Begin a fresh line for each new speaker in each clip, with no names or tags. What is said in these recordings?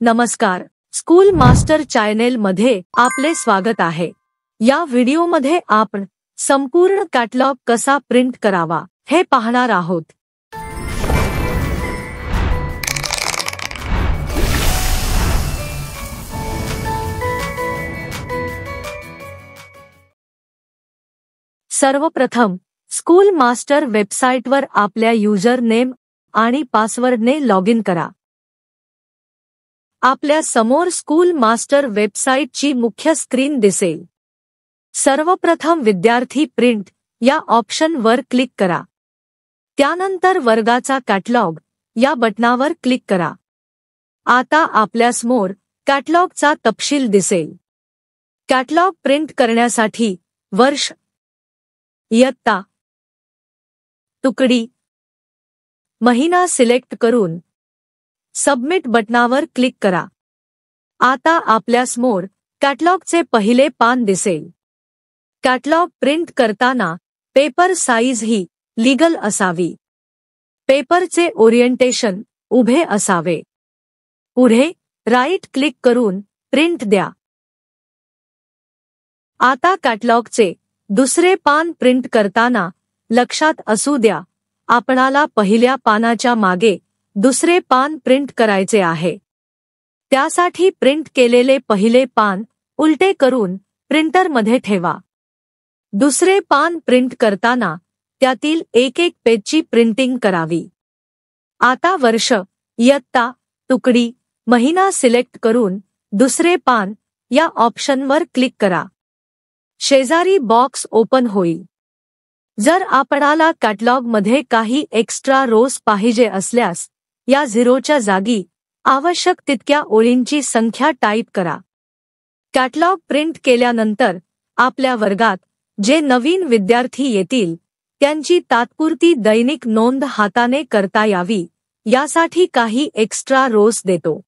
नमस्कार, school master channel मध्ये आपले स्वागत आहे। या व्हिडिओमध्ये आपण संपूर्ण कॅटलॉग कसा प्रिंट करावा हे पाहणार आहोत। सर्वप्रथम स्कूल मास्टर वेबसाईटवर आपल्या यूजर नेम आणि पासवर्डने लॉग इन करा। आपल्या समोर स्कूल मास्टर वेबसाईटची मुख्य स्क्रीन दिसेल। सर्वप्रथम विद्यार्थी प्रिंट या ऑप्शनवर क्लिक करा। त्यानंतर वर्गाचा कॅटलॉग या बटनावर क्लिक करा। आता आपल्यासमोर कॅटलॉगचा तपशील दिसेल। कॅटलॉग प्रिंट करण्यासाठी वर्ष, इयत्ता, तुकडी, महिना सिलेक्ट करून सबमिट बटनावर क्लिक करा। आता आपल्यासमोर कॅटलॉगचे पहिले पान दिसेल। कॅटलॉग प्रिंट करताना पेपर साईज ही लीगल असावी। पेपरचे ओरिएंटेशन उभे असावे। पुढे राईट क्लिक करून प्रिंट द्या। आता कॅटलॉगचे दुसरे पान प्रिंट करताना लक्षात असू द्या, आपणाला पहिल्या पानाच्या मागे दुसरे पान प्रिंट करायचे आहे। त्यासाठी प्रिंट केलेले पहिले पान उलटे करून प्रिंटरमध्ये ठेवा। दुसरे पान प्रिंट करताना त्यातील एक पेजची प्रिंटिंग करावी। आता वर्ष, इयत्ता, तुकडी, महिना सिलेक्ट करून दुसरे पान या ऑप्शनवर क्लिक करा। शेजारी बॉक्स ओपन होईल। जर आपणाला कॅटलॉगमध्ये काही एक्स्ट्रा रोज पाहिजे असल्यास या झिरोच्या जागी आवश्यक तितक्या ओळींची संख्या टाईप करा। कॅटलॉग प्रिंट केल्यानंतर आपल्या वर्गात जे नवीन विद्यार्थी येतील त्यांची तात्पुरती दैनिक नोंद हाताने करता यावी यासाठी काही एक्स्ट्रा रोज देतो।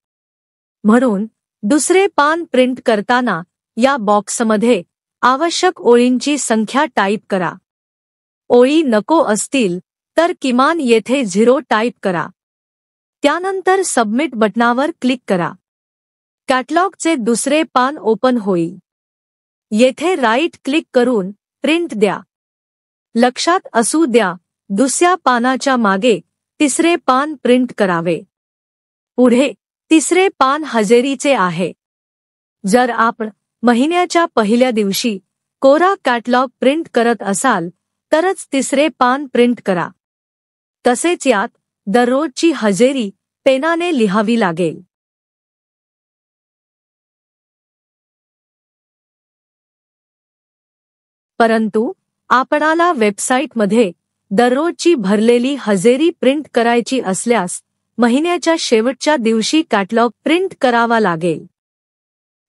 म्हणून दुसरे पान प्रिंट करताना या बॉक्समध्ये आवश्यक ओळींची संख्या टाईप करा। ओळी नको असतील तर किमान येथे 0 टाईप करा। त्यानंतर सबमिट बटनावर क्लिक करा। कॅटलॉगचे दुसरे पान ओपन होईल। येथे राईट क्लिक करून प्रिंट द्या। लक्षात असू द्या, दुसऱ्या पानाच्या मागे तिसरे पान प्रिंट करावे। पुढे तिसरे पान हजेरीचे आहे। जर आपण महिन्याच्या पहिल्या दिवशी कोरा कॅटलॉग प्रिंट करत असाल तरच तिसरे पान प्रिंट करा। तसेच यात दररोजची हजेरी पेनाने लिहावी लागेल। परंतु आपणाला वेबसाईटमध्ये दररोजची भरलेली हजेरी प्रिंट करायची असल्यास महिन्याच्या शेवटच्या दिवशी कॅटलॉग प्रिंट करावा लागेल।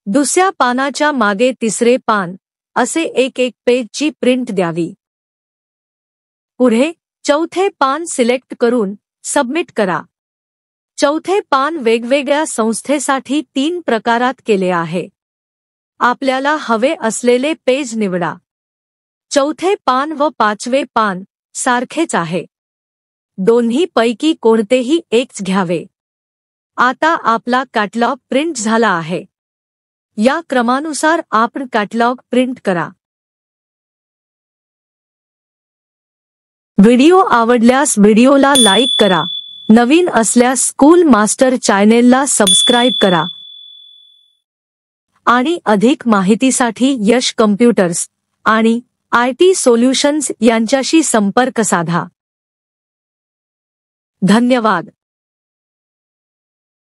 दुसऱ्या पानाच्या मागे तिसरे पान असे एक पेजची प्रिंट द्यावी। पुढे चौथे पान सिलेक्ट करून सबमिट करा। चौथे पान वेगवेगळ्या संस्थेसाठी 3 प्रकारात केले आहे। आपल्याला हवे असलेले पेज निवडा। चौथे पान व पाचवे पान सारखेच आहे। दोन्ही पैकी कोणतेही एकच घ्यावे। आता आपला कॅटलॉग प्रिंट झाला आहे। या क्रमानुसार आपण कॅटलॉग प्रिंट करा। व्हिडिओ आवडल्यास व्हिडिओला लाईक करा। नवीन असल्यास स्कूल मास्टर चॅनेलला सबस्क्राइब करा आणि अधिक माहितीसाठी यश कम्प्युटर्स आणि IT सोल्युशन्स यांच्याशी संपर्क साधा। धन्यवाद।